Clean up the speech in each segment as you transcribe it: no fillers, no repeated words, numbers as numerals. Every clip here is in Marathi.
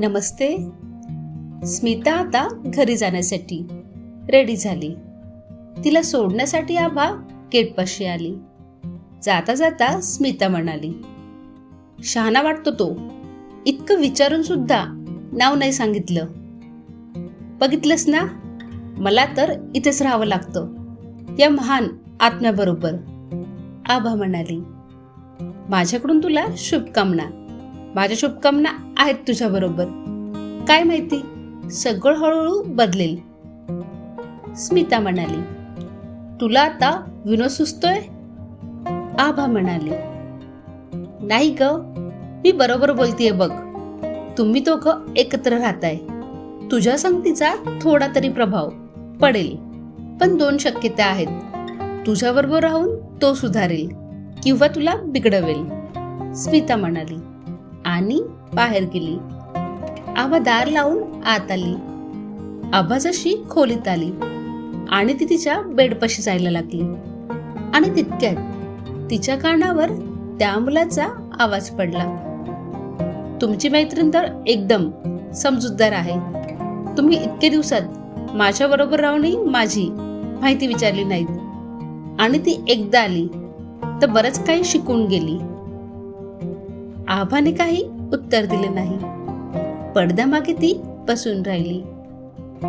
नमस्ते. स्मिता आता घरी जाण्यासाठी रेडी झाली. तिला सोडण्यासाठी आभा गेटपाशी आली. जाता जाता स्मिता म्हणाली, शहाणा वाटतो तो, इतकं विचारून सुद्धा नाव नाही सांगितलं. बघितलंस ना, मला तर इथेच राहावं लागतं या महान आत्म्याबरोबर. आभा म्हणाली, माझ्याकडून तुला शुभकामना. माझ्या शुभकामना आहेत तुझ्या बरोबर. काय माहिती, सगळं हळूहळू बदलेल. स्मिता म्हणाली, तुला आता विनोद सुचतोय? आभा म्हणाली, नाही ग, मी बरोबर बोलतीये बघ. तुम्ही दोघं एकत्र राहताय. तुझ्या संगतीचा थोडा तरी प्रभाव पडेल, पण 2 शक्यता आहेत. तुझ्याबरोबर राहून तो सुधारेल किंवा तुला बिघडवेल. स्मिता म्हणाली आणि बाहेर गेली. आभा दार लावून आत आली. आभा जशी खोलीत आली आणि ती तिच्या बेडपाशी जायला लागली आणि तितक्यात तिच्या कानावर त्या मुलाचा आवाज पडला, तुमची मैत्रीण तर एकदम समजूतदार आहे. तुम्ही इतके दिवसात माझ्या बरोबर राहूनही माझी माहिती विचारली नाहीत आणि ती एकदा आली तर बरंच काही शिकून गेली. आभाने काही उत्तर दिले नाही. पडद्यामागे ती बसून राहिली.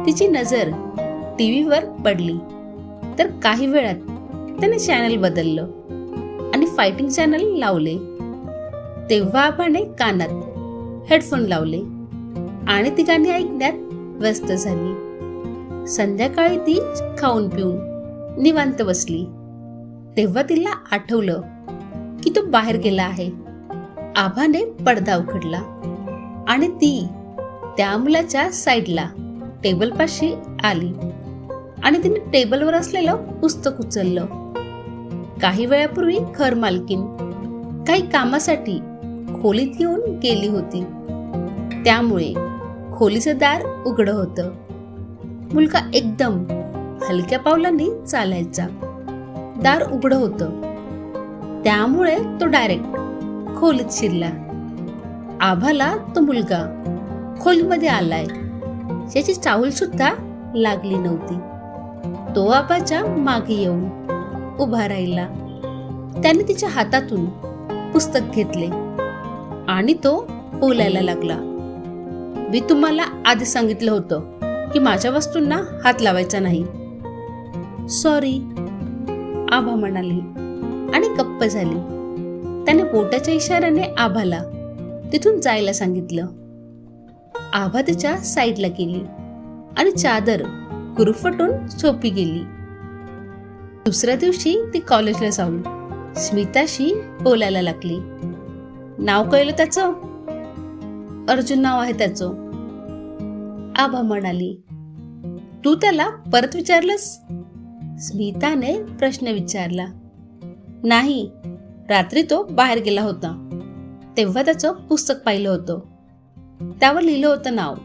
तिची नजर टीव्हीवर पडली तर काही वेळात त्याने चॅनल बदललं आणि फायटिंग चॅनल लावले. तेव्हा आभाने कानात हेडफोन लावले आणि ती गाणी ऐकण्यात व्यस्त झाली. संध्याकाळी ती खाऊन पिऊन निवांत बसली. तेव्हा तिला आठवलं की तो बाहेर गेला आहे. आभाने पडदा उघडला आणि ती त्या मुलाच्या साईडला टेबलपाशी आली आणि तिने टेबलवर असलेलं पुस्तक उचललं. काही वेळापूर्वी घर मालकीन काही कामासाठी खोलीत येऊन गेली होती, त्यामुळे खोलीचं दार उघडं होतं. मुलगा एकदम हलक्या पावलांनी चालायचा. दार उघडं होतं, त्यामुळे तो डायरेक्ट खोलीत शिरला. आभाला तो मुलगा खोलीमध्ये आलाय याची चाहूल सुद्धा लागली नव्हती. तो आबाच्या मागे येऊन उभा राहिला. त्याने तिच्या हातातून पुस्तक घेतले आणि तो बोलायला लागला, मी तुम्हाला आधी सांगितलं होतं की माझ्या वस्तूंना हात लावायचा नाही. सॉरी, आभा म्हणाली आणि गप्प झाली. त्याने बोटाच्या इशाऱ्याने आभाला तिथून जायला सांगितलं. आभा तिच्या साईडला गेली आणि चादर गुरफटून झोपी गेली. दुसऱ्या दिवशी ती कॉलेजला जाऊन स्मिताशी बोलायला लागली. नाव कळलं त्याचं? अर्जुन नाव आहे त्याचं. आभा म्हणाली, तू त्याला परत विचारलंस? स्मिताने प्रश्न विचारला. नाही, रात्री तो बाहेर गेला होता तेव्हा त्याचं पुस्तक पाहिलं होतं. त्यावर लिहिलं होतं नाव.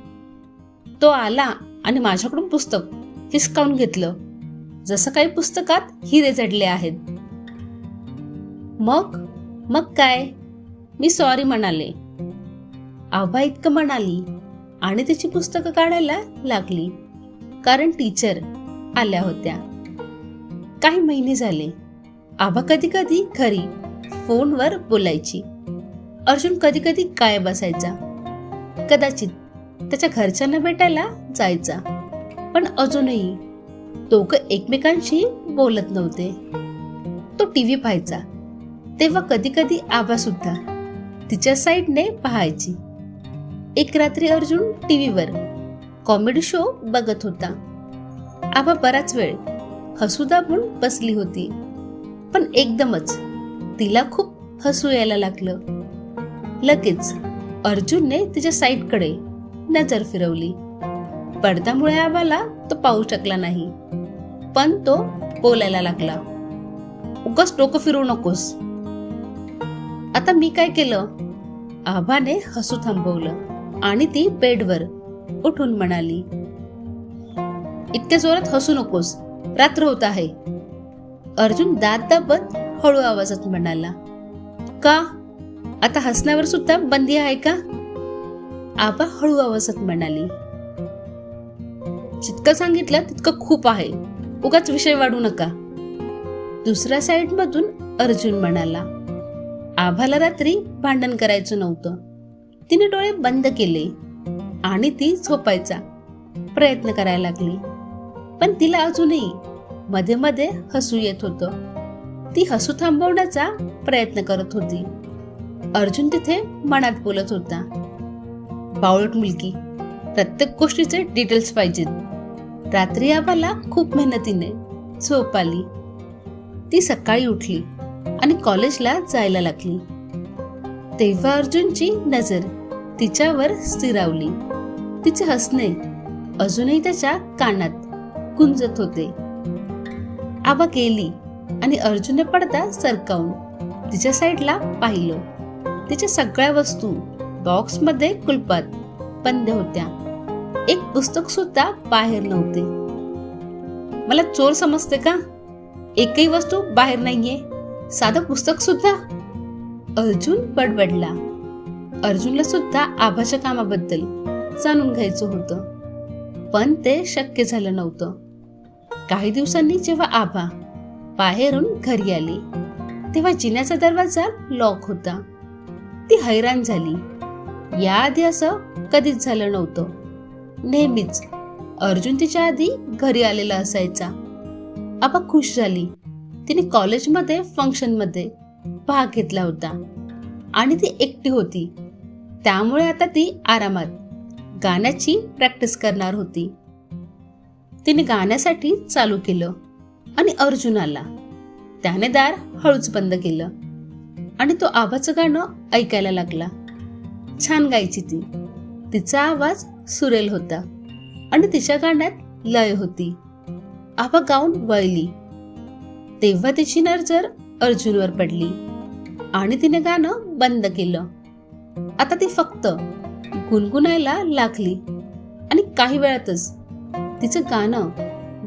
तो आला आणि माझ्याकडून पुस्तक हिसकावून घेतलं, जसं काही पुस्तकात हिरे जडले आहेत. मग काय? मी सॉरी म्हणाले. आभा इतकं म्हणाली आणि तिची पुस्तकं काढायला लागली, कारण टीचर आल्या होत्या. काही महिने झाले. आभा कधी कधी घरी फोनवर बोलायची. अर्जुन कधी कधी गायब असायचा. कदाचित त्याच्या घरच्यांना भेटायला जायचा, पण अजूनही दोघं एकमेकांशी बोलत नव्हते. तो टीव्ही पाहायचा तेव्हा कधी कधी आभा सुद्धा तिच्या साईडने पाहायची. एक रात्री अर्जुन टीव्हीवर कॉमेडी शो बघत होता. आभा बराच वेळ हसू दाबून बसली होती, पण एकदमच तिला खूप हसू यायला लागलं. लगेच अर्जुनने तिच्या साईडकडे नजर फिरवली. पडद्यामुळे आभाला तो पाहू शकला नाही, पण तो बोलायला लागला, उगाच डोकं फिरवू नकोस. आता मी काय केलं? आभाने हसू थांबवलं आणि ती बेडवर उठून म्हणाली, इतक्या जोरात हसू नकोस, रात्र होत आहे. अर्जुन दात दाबत हळू आवाजात म्हणाला, का? आता हसण्यावर सुद्धा बंदी आहे का? आबा हळू आवाजात म्हणाली, जितकं सांगितलं तितकं खूप आहे, उगाच विषय वाढू नका. दुसऱ्या साईड मधून अर्जुन म्हणाला, आभाला रात्री भांडण करायचं नव्हतं. तिने डोळे बंद केले आणि ती झोपायचा प्रयत्न करायला लागली. पण तिला अजूनही मध्ये मध्ये हसू येत होतं. ती हसू थांबवण्याचा प्रयत्न करत होती. अर्जुन तिथे मनात बोलत होता, बावळट मुलगी, प्रत्येक गोष्टीचे डिटेल्स पाहिजेत. रात्री आबाला खूप मेहनतीने झोप आली. ती सकाळी उठली आणि कॉलेजला जायला लागली. तेव्हा अर्जुनची नजर तिच्यावर स्थिरावली. तिचे हसणे अजूनही त्याच्या कानात गुंजत होते. आबा गेली आणि अर्जुनने पडदा सरकावून तिच्या साईडला पाहिलं. तिच्या सगळ्या वस्तू बॉक्समध्ये कुलपात बंद होत्या. एक पुस्तक सुद्धा बाहेर नव्हते. मला चोर समजते का? एकही वस्तू बाहेर नाहीये, साधं पुस्तक सुद्धा. अर्जुन बडबडला. अर्जुनला सुद्धा आभाच्या कामाबद्दल जाणून घ्यायचं होतं, पण ते शक्य झालं नव्हतं. काही दिवसांनी जेव्हा आभा बाहेरून घरी आली तेव्हा जिन्याचा दरवाजा लॉक होता. ती हैराण झाली. याआधी असं कधीच झालं नव्हतं. नेहमीच अर्जुन तिच्या आधी घरी आलेला असायचा. आबा खुश झाली. तिने कॉलेजमध्ये फंक्शनमध्ये भाग घेतला होता आणि ती एकटी होती. त्यामुळे आता ती आरामात गाण्याची प्रॅक्टिस करणार होती. तिने गाण्यासाठी चालू केलं आणि अर्जुन आला. त्याने दार हळूच बंद केलं आणि तो आबाचं गाणं ऐकायला लागला. छान गायची ती. तिचा आवाज सुरेल होता आणि तिच्या गाण्यात लय होती. आबा गाऊन वळली तेव्हा तिची नजर अर्जुनवर पडली आणि तिने गाणं बंद केलं. आता ती फक्त गुणगुणायला लागली आणि काही वेळातच तिचं गाणं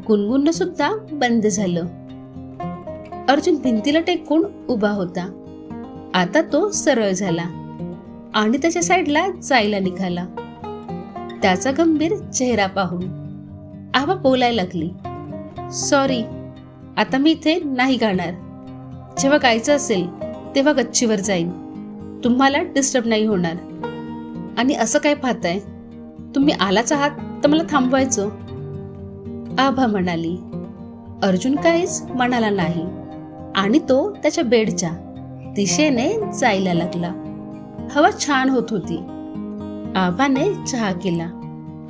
गुणगुणणं सुद्धा बंद झालं. अर्जुन भिंतीला टेकून उभा होता. आता तो सरळ झाला आणि त्याच्या साईडला जायला निघाला. त्याचा गंभीर चेहरा पाहून आबा बोलायला लागली, सॉरी, आता मी इथे नाही गाणार. जेव्हा गायचं असेल तेव्हा गच्चीवर जाईन. तुम्हाला डिस्टर्ब नाही होणार. आणि असं काय पाहताय? तुम्ही आलाच आहात तर मला थांबवायचं. आभा म्हणाली. अर्जुन काहीच म्हणाला नाही आणि तो त्याच्या बेडच्या दिशेने जायला लागला. हवा छान होत होती. आभाने चहा केला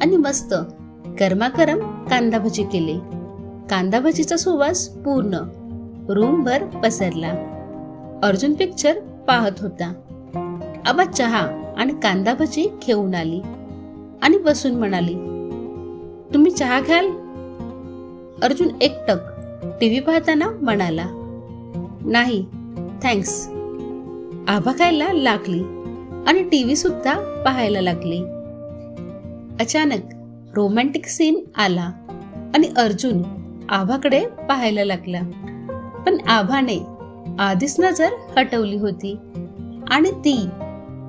आणि मस्त गरमागरम कांदा भजी केले. कांदा भजीचा सुवास पूर्ण रूमभर पसरला. अर्जुन पिक्चर पाहत होता. आबा चहा आणि कांदा भजी घेऊन आली आणि बसून म्हणाली, तुम्ही चहा घ्याल? अर्जुन एकटक टीव्ही पाहताना म्हणाला, नाही थँक्स. आभा खायला लागली आणि टीव्ही सुद्धा पाहायला लागली. अचानक रोमॅन्टिक सीन आला आणि अर्जुन आभाकडे पाहायला लागला. पण आभाने आधीच नजर हटवली होती आणि ती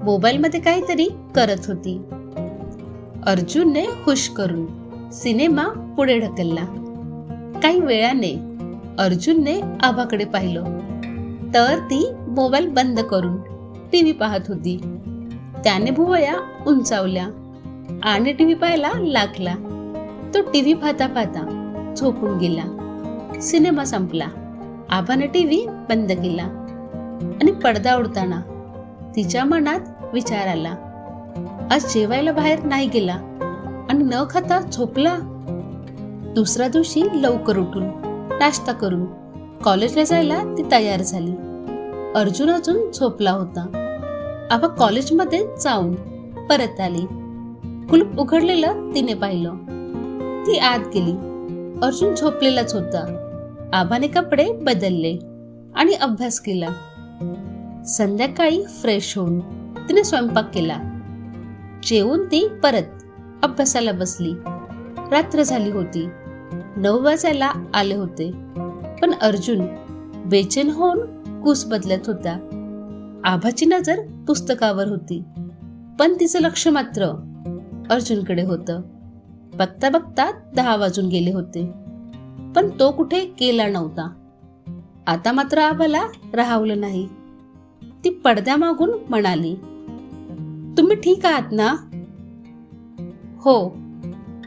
मोबाईलमध्ये काहीतरी करत होती. अर्जुनने हुश करून सिनेमा पुढे ढकलला. काही वेळाने अर्जुनने आभाकडे पाहिलं तर ती मोबाईल बंद करून टीव्ही पाहत होती. त्याने भुवया उंचावल्या आणि टीव्ही पाहायला लागला. तो टीव्ही पाहता पाहता झोपून गेला. सिनेमा संपला. आभाने टीव्ही बंद केला आणि पडदा उडताना तिच्या मनात विचार आला, आज जेवायला बाहेर नाही गेला आणि न खाता झोपला. दुसऱ्या दिवशी लवकर उठून नाश्ता करून कॉलेजला जायला ती तयार झाली. अर्जुन अजून झोपला होता. आभा कॉलेजमध्ये जाऊन परत आली. कुलूप उघडलेलं तिने पाहिलं. ती आत गेली. अर्जुन झोपलेलाच होता. आभाने कपडे बदलले आणि अभ्यास केला. संध्याकाळी फ्रेश होऊन तिने स्वयंपाक केला. जेवून ती परत अभ्यासाला बसली. रात्र झाली होती. 9 वाजायला आले होते. पण अर्जुन बेचैन होऊन कूस बदलत होता. आभाची नजर पुस्तकावर होती. पण तिचं लक्ष मात्र अर्जुनकडे होतं. बघता बघता 10 वाजून गेले होते, पण तो कुठे गेला नव्हता. आता मात्र आभाला राहावलं नाही. ती पडद्यामागून म्हणाली, तुम्ही ठीक आहात ना? हो,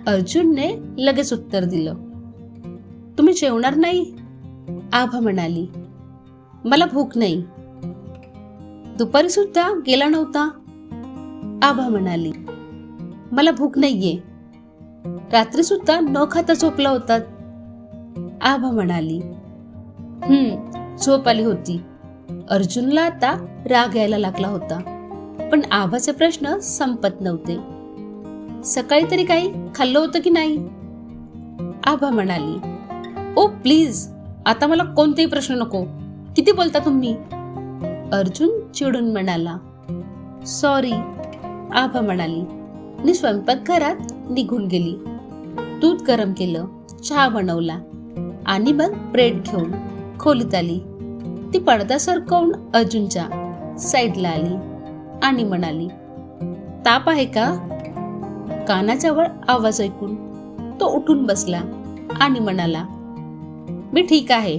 अर्जुनने लगेच उत्तर दिलं. तुम्ही जेवणार नाही? आभा म्हणाली, मला भूक नाही. दुपारी सुद्धा गेला नव्हता? आभा म्हणाली, मला भूक नाहीये. रात्री सुद्धा न खाता झोपला होतात? आभा म्हणाली, झोप आली होती. अर्जुनला आता राग यायला लागला होता, पण आभाचे प्रश्न संपत नव्हते. सकाळी तरी काही खाल्लं होतं की नाही? आभा म्हणाली, ओ प्लीज, आता मला कोणतेही प्रश्न नको. किती बोलता तुम्ही? अर्जुन चिडून म्हणाला. सॉरी, आभा म्हणाली आणि स्वयंपाकघरात निघून गेली. दूध गरम केलं, चहा बनवला आणि मग ब्रेड घेऊन खोलीत आली. ती पडदा सरकवून अर्जुनच्या साईडला आली आणि म्हणाली, ताप आहे का? कानाजवळ आवाज ऐकून तो उठून बसला आणि म्हणाला, मी ठीक आहे.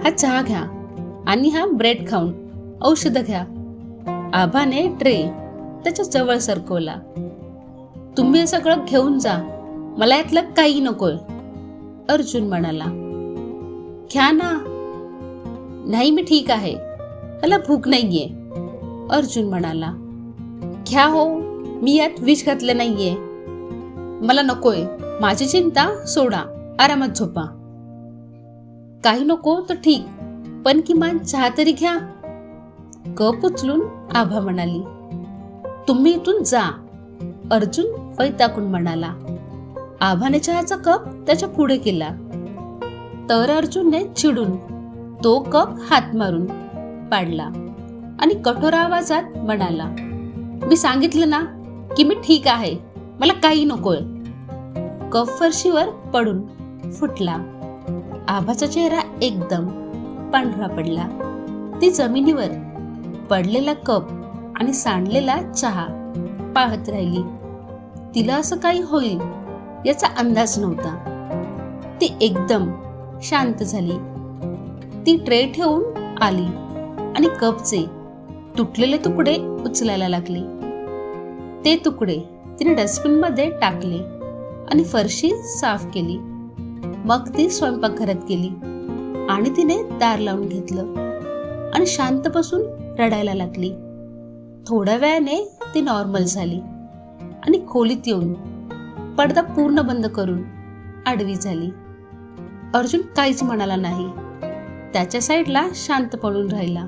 हा चहा घ्या आणि हा ब्रेड खाऊन औषध घ्या. आभाने ट्रे त्याच्या जवळ सरकवला. तुम्ही हे सगळं घेऊन जा, मला यातलं काही नकोय. अर्जुन म्हणाला, घ्या ना. नाही, मी ठीक आहे, मला भूक नाहीये. अर्जुन म्हणाला, घ्या हो, मी यात विष घातलं नाहीये. मला नकोय. माझी चिंता सोडा, आरामात झोपा. काही नको तर ठीक, पण किमान चहा तरी घ्या. कप उचलून आभा म्हणाली, तुम्ही इथून जा. अर्जुन वैतागून म्हणाला. आभाने चहाचा कप त्याच्या पुढे केला तर अर्जुनने चिडून तो कप हात मारून पाडला आणि कठोर आवाजात म्हणाला, मी सांगितलं ना की मी ठीक आहे, मला काही नकोय. कप फरशीवर पडून फुटला. आभाचा चेहरा एकदम पांढरा पडला. ती जमिनीवर पडलेला कप आणि सांडलेला चहा पाहत राहिली. तिला असं काही होईल याचा अंदाज नव्हता. ती एकदम शांत झाली. ती ट्रे ठेवून आली आणि कपचे तुटलेले तुकडे उचलायला लागली. ते तुकडे तिने डस्टबिन मध्ये टाकले आणि फरशी साफ केली. मग ती स्वयंपाकघरात गेली आणि तिने दार लावून घेतलं आणि शांत बसून रडायला लागली. थोड्या वेळाने ती नॉर्मल झाली आणि खोलीत येऊन पडदा पूर्ण बंद करून आडवी झाली. अर्जुन काहीच म्हणाला नाही. त्याच्या साईडला शांत पडून राहिला.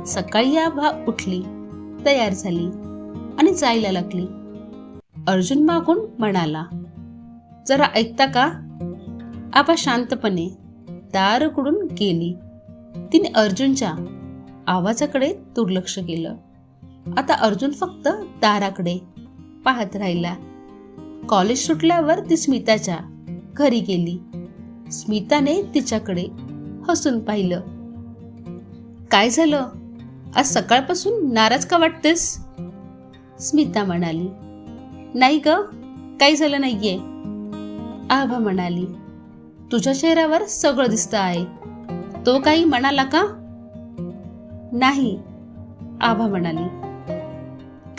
सकाळी आभा उठली, तयार झाली आणि जायला लागली. अर्जुन मागून म्हणाला, जरा ऐकता का? आभा शांतपणे दार उघडून गेली. तिने अर्जुनच्या आवाजाकडे दुर्लक्ष केलं. आता अर्जुन फक्त दाराकडे पाहत राहिला. कॉलेज सुटल्यावर ती स्मिताच्या घरी गेली. स्मिताने तिच्याकडे हसून पाहिलं. काय झालं? आज सकाळपासून नाराज का वाटतेस? स्मिता म्हणाली. नाही ग, काही झालं नाहीये. आभा म्हणाली, तुझ्या चेहऱ्यावर सगळं दिसतं आहे. तो काही म्हणाला का? नाही, आभा म्हणाली.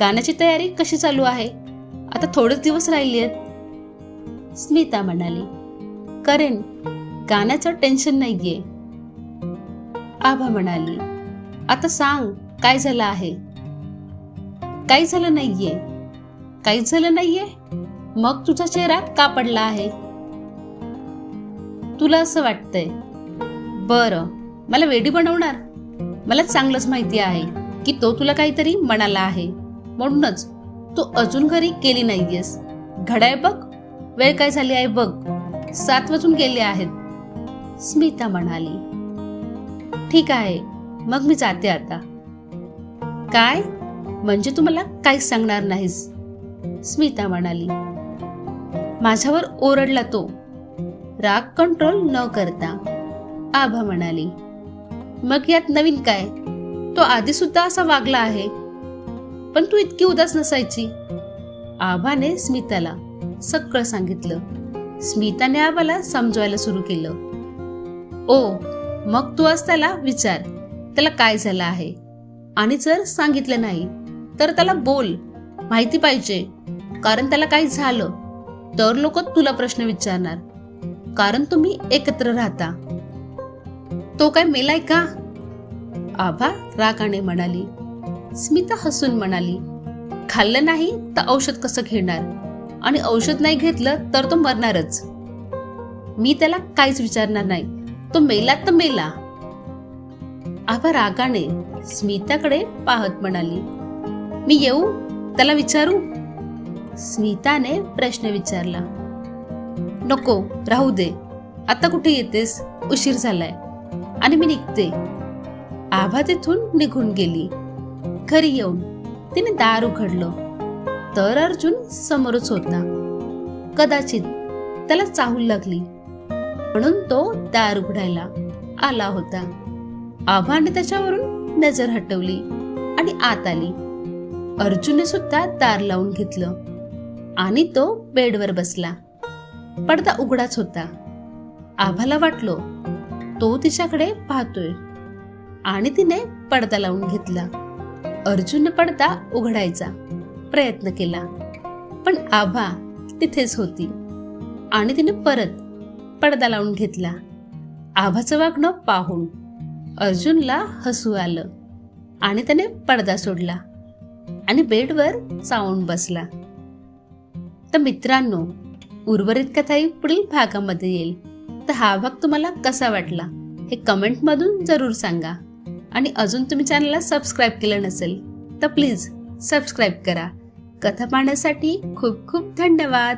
गाण्याची तयारी कशी चालू आहे? आता थोडेच दिवस राहिली आहेत. स्मिता म्हणाली, करेन, गाण्याचं टेन्शन नाहीये. आभा म्हणाली, आता सांग काय झालं आहे? काही झालं नाहीये. काहीच झालं नाहीये? मग तुझा चेहरा का पडला आहे? तुला असं वाटतंय? बरं, मला वेडी बनवणार? मला चांगलंच माहिती आहे की तो तुला काहीतरी म्हणाला आहे, म्हणूनच तू अजून घरी गेली नाहीयेस. घड्याळ बघ, वेळ काय झाली आहे बघ, 7 वाजून गेले आहेत. स्मिता म्हणाली, ठीक आहे, मग मी जाते आता. काय म्हणजे तू मला काहीच सांगणार नाहीस? स्मिता म्हणाली. माझ्यावर ओरडला तो, राग कंट्रोल न करता. आभा म्हणाली, मग यात नवीन काय? तो आधी सुद्धा असा वागला आहे. पण तू इतकी उदास नसायची. आभाने स्मिताला सगळं सांगितलं. स्मिताने आभाला समजवायला सुरू केलं. ओ, मग तू आज त्याला विचार त्याला काय झालं आहे, आणि जर सांगितलं नाही तर त्याला बोल, माहिती पाहिजे. कारण त्याला काही झालं तर लोक तुला प्रश्न विचारणार, कारण तुम्ही एकत्र राहता. तो काय मेलाय का? आभा रागाने म्हणाली. स्मिता हसून म्हणाली, खाल्लं नाही तर औषध कसं घेणार, आणि औषध नाही घेतलं तर तो मरणारच. मी त्याला काहीच विचारणार नाही, तो मेला तर मेला. आभा रागाने स्मिताकडे पाहत म्हणाली, मी येऊ त्याला विचारू? स्मिताने प्रश्न विचारला. नको, राहू दे. आता कुठे येतेस? उशीर झालाय आणि मी निघते. आभा तिथून निघून गेली. घरी येऊन तिने दार उघडलं तर अर्जुन समोरच होता. कदाचित त्याला चाहूल लागली म्हणून तो दार उघडायला आला होता. आभाने त्याच्यावरून नजर हटवली आणि आत आली. अर्जुनने सुद्धा दार लावून घेतलं आणि तो बेडवर बसला. पडदा उघडाच होता. आभाला वाटलो तो तिच्याकडे पाहतोय आणि तिने पडदा लावून घेतला. अर्जुनने पडदा उघडायचा प्रयत्न केला, पण आभा तिथेच होती आणि तिने परत पडदा लावून घेतला. आभाचं वागणं पाहून अर्जुनला हसू आलं आणि त्याने पडदा सोडला आणि बेडवर चावून बसला. तर मित्रांनो, उर्वरित कथा ही पुढील भागामध्ये येईल. तर हा भाग तुम्हाला कसा वाटला हे कमेंटमधून जरूर सांगा. आणि अजून तुम्ही चॅनलला सबस्क्राईब केलं नसेल तर प्लीज सबस्क्राईब करा. कथा पाहण्यासाठी खूप खूप धन्यवाद.